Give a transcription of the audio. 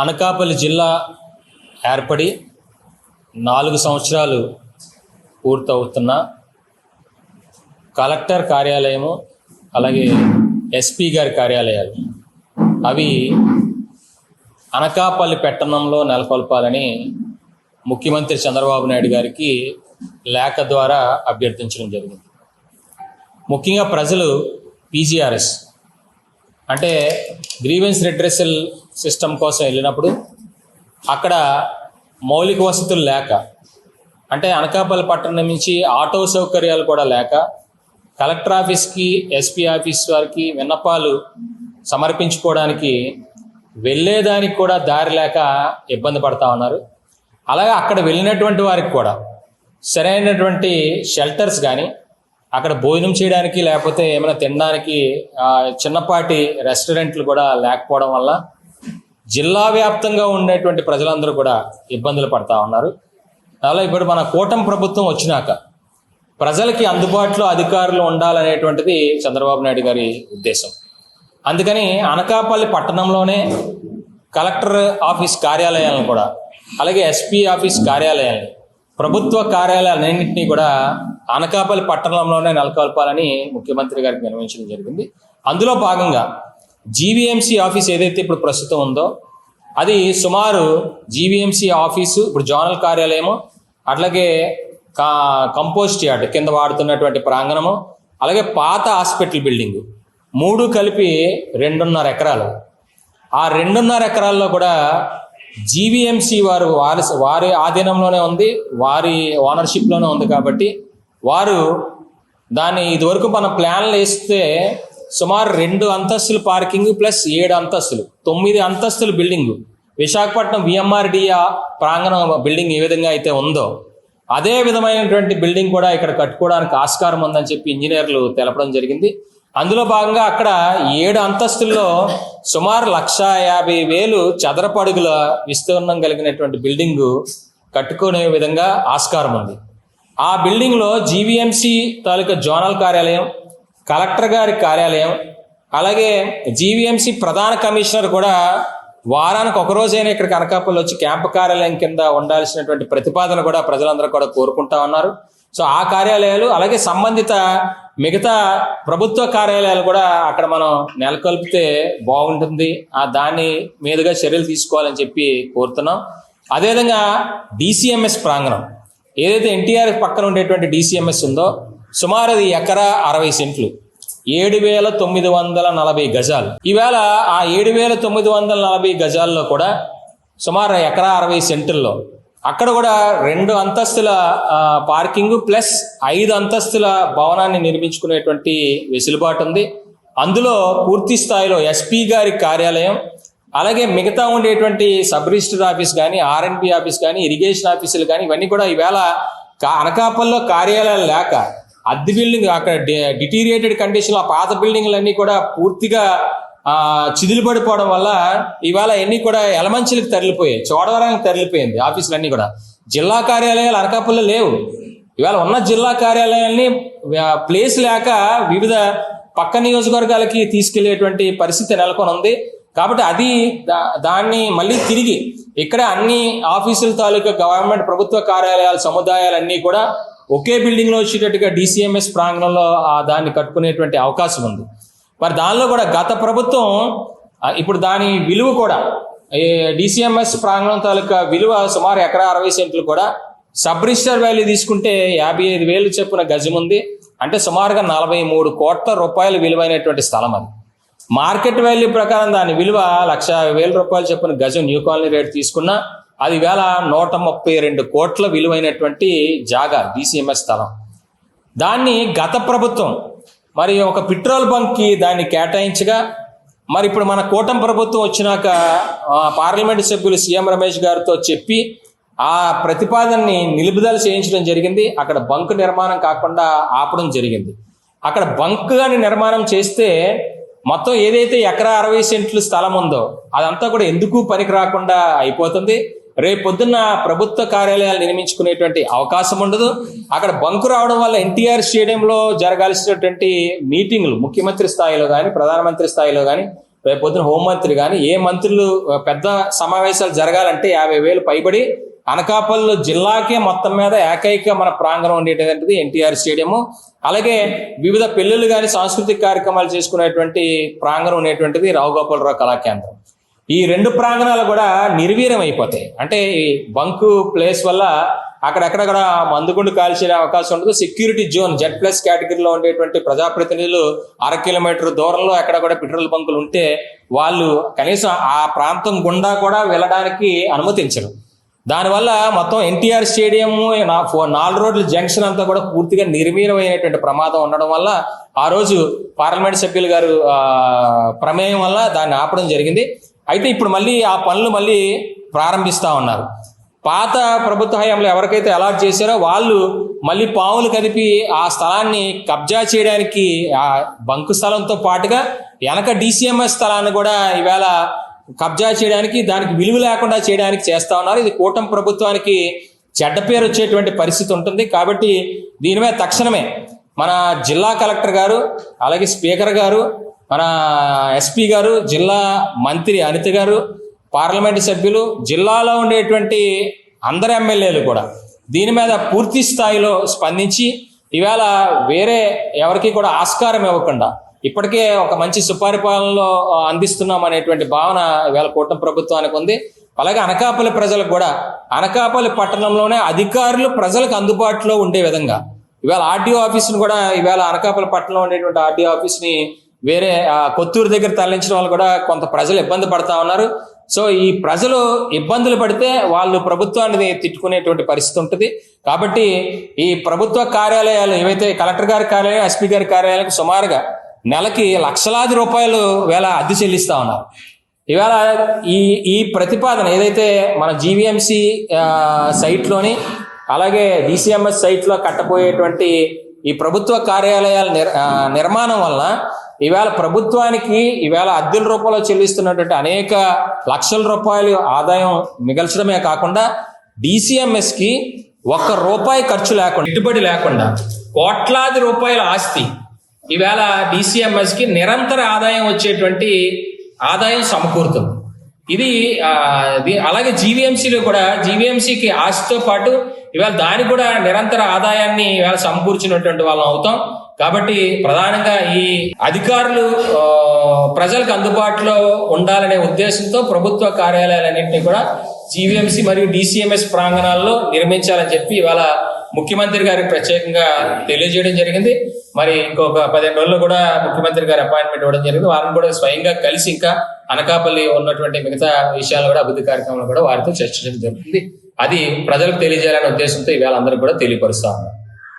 అనకాపల్లి జిల్లా ఏర్పడి 4 సంవత్సరాలు పూర్తవుతున్న కలెక్టర్ కార్యాలయము అలాగే ఎస్పీ గారి కార్యాలయాలు అవి అనకాపల్లి పట్టణంలో నెలకొల్పాలని ముఖ్యమంత్రి చంద్రబాబు నాయుడు గారికి లేఖ ద్వారా అభ్యర్థించడం జరిగింది. ముఖ్యంగా ప్రజలు పీజీఆర్ఎస్ అంటే గ్రీవెన్స్ రిడ్రెసల్ సిస్టమ్ కోసం వెళ్ళినప్పుడు అక్కడ మౌలిక వసతులు లేక, అంటే అనకాపల్లి పట్టణం నుంచి ఆటో సౌకర్యాలు కూడా లేక కలెక్టర్ ఆఫీస్కి ఎస్పీ ఆఫీస్ వారికి విన్నపాలు సమర్పించుకోవడానికి వెళ్ళేదానికి కూడా దారి లేక ఇబ్బంది పడతా ఉన్నారు. అలాగే అక్కడ వెళ్ళినటువంటి వారికి కూడా సరైనటువంటి షెల్టర్స్ కానీ, అక్కడ భోజనం చేయడానికి లేకపోతే ఏమైనా తినడానికి చిన్నపాటి రెస్టారెంట్లు కూడా లేకపోవడం వల్ల జిల్లా వ్యాప్తంగా ఉండేటువంటి ప్రజలందరూ కూడా ఇబ్బందులు పడతా ఉన్నారు. అలా ఇప్పుడు మన కూటమి ప్రభుత్వం వచ్చినాక ప్రజలకి అందుబాటులో అధికారులు ఉండాలనేటువంటిది చంద్రబాబు నాయుడు గారి ఉద్దేశం. అందుకని అనకాపల్లి పట్టణంలోనే కలెక్టర్ ఆఫీస్ కార్యాలయాలను కూడా అలాగే ఎస్పీ ఆఫీస్ కార్యాలయాలను, ప్రభుత్వ కార్యాలయాలన్నింటినీ కూడా అనకాపల్లి పట్టణంలోనే నెలకొల్పాలని ముఖ్యమంత్రి గారికి విన్నవించడం జరిగింది. అందులో భాగంగా జీవీఎంసీ ఆఫీస్ ఏదైతే ఇప్పుడు ప్రస్తుతం ఉందో అది సుమారు జీవీఎంసీ ఆఫీసు ఇప్పుడు జోనల్ కార్యాలయము, అట్లాగే కంపోస్ట్ యార్డ్ కింద వాడుతున్నటువంటి ప్రాంగణము, అలాగే పాత హాస్పిటల్ బిల్డింగు 3 కలిపి 2.5 ఎకరాలు. ఆ 2.5 ఎకరాల్లో కూడా జీవీఎంసీ వారి ఆధీనంలోనే ఉంది, వారి ఓనర్షిప్లోనే ఉంది. కాబట్టి వారు దాన్ని ఇదివరకు మన ప్లాన్లు వేస్తే సుమారు 2 అంతస్తులు పార్కింగ్ ప్లస్ 7 అంతస్తులు 9 అంతస్తుల బిల్డింగు విశాఖపట్నం విఎంఆర్డిఏ ప్రాంగణం బిల్డింగ్ ఏ విధంగా అయితే ఉందో అదే విధమైనటువంటి బిల్డింగ్ కూడా ఇక్కడ కట్టుకోవడానికి ఆస్కారం ఉందని చెప్పి ఇంజనీర్లు తెలపడం జరిగింది. అందులో భాగంగా అక్కడ 7 అంతస్తుల్లో సుమారు 1,50,000 చదరపు అడుగుల విస్తీర్ణం కలిగినటువంటి బిల్డింగు కట్టుకునే విధంగా ఆస్కారం ఉంది. ఆ బిల్డింగ్లో జీవీఎంసీ తాలూకా జోనల్ కార్యాలయం, కలెక్టర్ గారి కార్యాలయం, అలాగే జీవీఎంసీ ప్రధాన కమిషనర్ కూడా వారానికి ఒకరోజైనా ఇక్కడ అనకాపల్లి వచ్చి క్యాంపు కార్యాలయం కింద ఉండాల్సినటువంటి ప్రతిపాదన కూడా ప్రజలందరూ కూడా కోరుకుంటా ఉన్నారు. సో ఆ కార్యాలయాలు అలాగే సంబంధిత మిగతా ప్రభుత్వ కార్యాలయాలు కూడా అక్కడ మనం నెలకొల్పితే బాగుంటుంది, దాని మీదుగా చర్యలు తీసుకోవాలని చెప్పి కోరుతున్నాం. అదేవిధంగా డిసిఎంఎస్ ప్రాంగణం ఏదైతే ఎన్టీఆర్ పక్కన ఉండేటువంటి డిసిఎంఎస్ ఉందో సుమారు అది ఎకరా 60 సెంట్లు 7,940 గజాలు. ఈవేళ ఆ 7,940 గజాల్లో కూడా సుమారు ఎకరా 60 సెంటుల్లో అక్కడ కూడా 2 అంతస్తుల పార్కింగ్ ప్లస్ 5 అంతస్తుల భవనాన్ని నిర్మించుకునేటువంటి వెసులుబాటు ఉంది. అందులో పూర్తి స్థాయిలో ఎస్పీ గారి కార్యాలయం అలాగే మిగతా ఉండేటువంటి సబ్ రిజిస్టర్ ఆఫీస్ కానీ, ఆర్ఎండ్బి ఆఫీస్ కానీ, ఇరిగేషన్ ఆఫీసులు కానీ ఇవన్నీ కూడా ఈవేళ అనకాపల్లిలో కార్యాలయాలు లేక అద్దె బిల్డింగ్ అక్కడ డిటీరియేటెడ్ కండిషన్, ఆ పాత బిల్డింగ్లన్నీ కూడా పూర్తిగా చిదిలిపడిపోవడం వల్ల ఇవాళ అన్నీ కూడా ఎలమంచిలకు తరలిపోయాయి, చోడవరానికి తరలిపోయింది ఆఫీసులన్నీ కూడా. జిల్లా కార్యాలయాలు అనకాపల్లిలో లేవు. ఇవాళ ఉన్న జిల్లా కార్యాలయాల్ని ప్లేస్ లేక వివిధ పక్క నియోజకవర్గాలకి తీసుకెళ్లేటువంటి పరిస్థితి నెలకొని ఉంది. కాబట్టి దాన్ని మళ్ళీ తిరిగి ఇక్కడ అన్ని ఆఫీసుల తాలూకా గవర్నమెంట్ ప్రభుత్వ కార్యాలయాల సముదాయాలన్నీ కూడా ఒకే బిల్డింగ్లో వచ్చేటట్టుగా డిసిఎంఎస్ ప్రాంగణంలో దాన్ని కట్టుకునేటువంటి అవకాశం ఉంది. మరి దానిలో కూడా గత ప్రభుత్వం ఇప్పుడు దాని విలువ కూడా డిసిఎంఎస్ ప్రాంగణం తాలూకా విలువ సుమారు ఎకరా 60 సెంట్లు కూడా సబ్ రిజిస్టర్ వాల్యూ తీసుకుంటే 55,000 చొప్పున గజం ఉంది. అంటే సుమారుగా 43 కోట్ల రూపాయలు విలువైనటువంటి స్థలం అది. మార్కెట్ వాల్యూ ప్రకారం దాని విలువ 1,50,000 రూపాయలు చొప్పున గజం న్యూ కాలనీ రేట్ తీసుకున్నా అది వేళ 132 కోట్ల విలువైనటువంటి జాగా డిసిఎంఎస్ స్థలం. దాన్ని గత ప్రభుత్వం మరి ఒక పెట్రోల్ బంక్కి దాన్ని కేటాయించగా, మరి ఇప్పుడు మన కూటమి ప్రభుత్వం వచ్చినాక పార్లమెంటు సభ్యులు సీఎం రమేష్ గారితో చెప్పి ఆ ప్రతిపాదనని నిలుపుదల చేయించడం జరిగింది. అక్కడ బంక్ నిర్మాణం కాకుండా ఆపడం జరిగింది. అక్కడ బంక్ కానీ నిర్మాణం చేస్తే మొత్తం ఏదైతే ఎకరా 60 సెంట్లు స్థలం ఉందో అదంతా కూడా ఎందుకు పనికి రాకుండా అయిపోతుంది. రేపు పొద్దున్న ప్రభుత్వ కార్యాలయాలు నిర్మించుకునేటువంటి అవకాశం ఉండదు. అక్కడ బంకు రావడం వల్ల ఎన్టీఆర్ స్టేడియంలో జరగాల్సినటువంటి మీటింగ్లు ముఖ్యమంత్రి స్థాయిలో కానీ, ప్రధానమంత్రి స్థాయిలో కానీ రేపు పొద్దున హోంమంత్రి కానీ ఏ మంత్రులు పెద్ద సమావేశాలు జరగాలంటే 50,000 పైబడి అనకాపల్లి జిల్లాకే మొత్తం మీద ఏకైక మన ప్రాంగణం ఉండేటటువంటిది ఎన్టీఆర్ స్టేడియము. అలాగే వివిధ పెళ్లిళ్ళు కానీ సాంస్కృతిక కార్యక్రమాలు చేసుకునేటువంటి ప్రాంగణం ఉండేటువంటిది రావుగోపాలరావు కళాకేంద్రం. ఈ 2 ప్రాంగణాలు కూడా నిర్వీర్యం అయిపోతాయి. అంటే ఈ బంకు ప్లేస్ వల్ల అక్కడెక్కడ మందుగుండు కాల్చే అవకాశం ఉండదు. సెక్యూరిటీ జోన్ Z+ కేటగిరీలో ఉండేటువంటి ప్రజాప్రతినిధులు 1/2 కిలోమీటర్ దూరంలో ఎక్కడ కూడా పెట్రోల్ బంకులు ఉంటే వాళ్ళు కనీసం ఆ ప్రాంతం గుండా కూడా వెళ్ళడానికి అనుమతించరు. దానివల్ల మొత్తం ఎన్టీఆర్ స్టేడియం 4 రోడ్ల జంక్షన్ అంతా కూడా పూర్తిగా నిర్వీర్యమైనటువంటి ప్రమాదం ఉండడం వల్ల ఆ రోజు పార్లమెంట్ సభ్యులు గారు ప్రమేయం వల్ల దాన్ని ఆపడం జరిగింది. అయితే ఇప్పుడు మళ్ళీ ఆ పనులు మళ్ళీ ప్రారంభిస్తా ఉన్నారు. పాత ప్రభుత్వ హయాంలో ఎవరికైతే అలాట్ చేశారో వాళ్ళు మళ్ళీ పావులు కదిపి ఆ స్థలాన్ని కబ్జా చేయడానికి, ఆ బంకు స్థలంతో పాటుగా వెనక DCMS స్థలాన్ని కూడా ఈవేళ కబ్జా చేయడానికి, దానికి విలువ లేకుండా చేయడానికి చేస్తా ఉన్నారు. ఇది కూటమి ప్రభుత్వానికి చెడ్డ పేరు వచ్చేటువంటి పరిస్థితి ఉంటుంది. కాబట్టి దీని మీద తక్షణమే మన జిల్లా కలెక్టర్ గారు, అలాగే స్పీకర్ గారు, మన SP గారు, జిల్లా మంత్రి అనిత గారు, పార్లమెంటు సభ్యులు, జిల్లాలో ఉండేటువంటి అందరు ఎమ్మెల్యేలు కూడా దీని మీద పూర్తి స్థాయిలో స్పందించి ఈవేళ వేరే ఎవరికి కూడా ఆస్కారం ఇవ్వకుండా ఇప్పటికే ఒక మంచి సుపరిపాలనలో అందిస్తున్నాం అనేటువంటి భావన ఈవేళ కూటమి ప్రభుత్వానికి ఉంది. అలాగే అనకాపల్లి ప్రజలకు కూడా అనకాపల్లి పట్టణంలోనే అధికారులు ప్రజలకు అందుబాటులో ఉండే విధంగా ఈవేళ RDO ఆఫీస్ని కూడా ఈవేళ అనకాపల్లి పట్టణంలో ఉండేటువంటి RDO ఆఫీస్ని వేరే కొత్తూరు దగ్గర తరలించడం వల్ల కూడా కొంత ప్రజలు ఇబ్బంది పడతా ఉన్నారు. సో ఈ ప్రజలు ఇబ్బందులు పడితే వాళ్ళు ప్రభుత్వాన్ని తిట్టుకునేటువంటి పరిస్థితి ఉంటుంది. కాబట్టి ఈ ప్రభుత్వ కార్యాలయాలు ఏవైతే కలెక్టర్ గారి కార్యాలయం, SP గారి కార్యాలయాలకు సుమారుగా నెలకి లక్షలాది రూపాయలు వేళ అద్దె చెల్లిస్తా ఉన్నారు. ఇవాళ ఈ ప్రతిపాదన ఏదైతే మన GVMC సైట్లోని అలాగే DCMS సైట్లో కట్టబోయేటువంటి ఈ ప్రభుత్వ కార్యాలయాల నిర్మాణం వల్ల ఈవేళ ప్రభుత్వానికి ఈవేళ అద్దెల రూపంలో చెల్లిస్తున్నటువంటి అనేక లక్షల రూపాయలు ఆదాయం మిగల్చడమే కాకుండా DCMSకి ₹1 ఖర్చు లేకుండా, పెట్టుబడి లేకుండా కోట్లాది రూపాయల ఆస్తి ఈవేళ DCMSకి నిరంతర ఆదాయం వచ్చేటువంటి ఆదాయం సమకూరుతుంది. ఇది అలాగే GVMCలో కూడా GVMCకి ఆస్తితో పాటు ఇవాళ దానికి కూడా నిరంతర ఆదాయాన్ని ఇవాళ సమకూర్చినటువంటి వాళ్ళం అవుతాం. కాబట్టి ప్రధానంగా ఈ అధికారులు ప్రజలకు అందుబాటులో ఉండాలనే ఉద్దేశంతో ప్రభుత్వ కార్యాలయాలన్నింటినీ కూడా GVMC మరియు DCMS ప్రాంగణాల్లో నిర్మించాలని చెప్పి ఇవాళ ముఖ్యమంత్రి గారికి ప్రత్యేకంగా తెలియజేయడం జరిగింది. మరి ఇంకొక 15 రోజుల్లో కూడా ముఖ్యమంత్రి గారి అపాయింట్మెంట్ ఇవ్వడం జరిగింది. వారిని కూడా స్వయంగా కలిసి ఇంకా అనకాపల్లి ఉన్నటువంటి మిగతా విషయాలు కూడా అభివృద్ధి కార్యక్రమాలు కూడా వారితో చర్చించడం జరుగుతుంది. అది ప్రజలకు తెలియజేయాలనే ఉద్దేశంతో ఇవాళ అందరూ కూడా తెలియపరుస్తా ఉన్నారు.